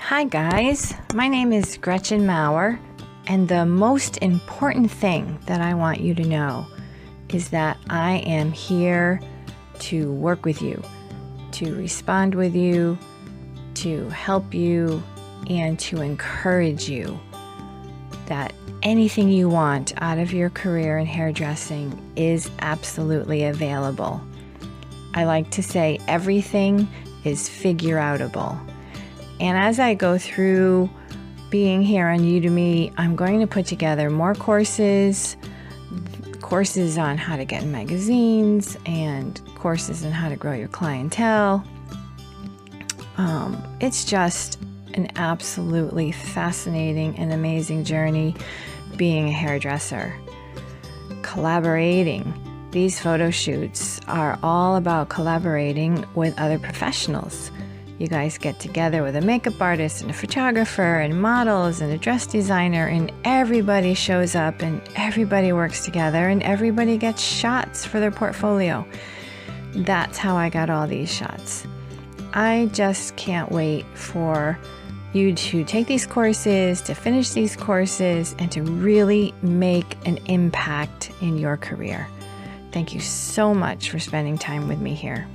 Hi guys, my name is Gretchen Maurer, and the most important thing that I want you to know is that I am here to work with you, to respond with you, to help you, and to encourage you that anything you want out of your career in hairdressing is absolutely available. I like to say everything is figure-outable. And as I go through being here on Udemy, I'm going to put together more courses on how to get in magazines, and courses on how to grow your clientele. It's just an absolutely fascinating and amazing journey being a hairdresser. Collaborating. These photo shoots are all about collaborating with other professionals. You guys get together with a makeup artist and a photographer and models and a dress designer, and everybody shows up and everybody works together and everybody gets shots for their portfolio. That's how I got all these shots. I just can't wait for you to take these courses, to finish these courses, and to really make an impact in your career. Thank you so much for spending time with me here.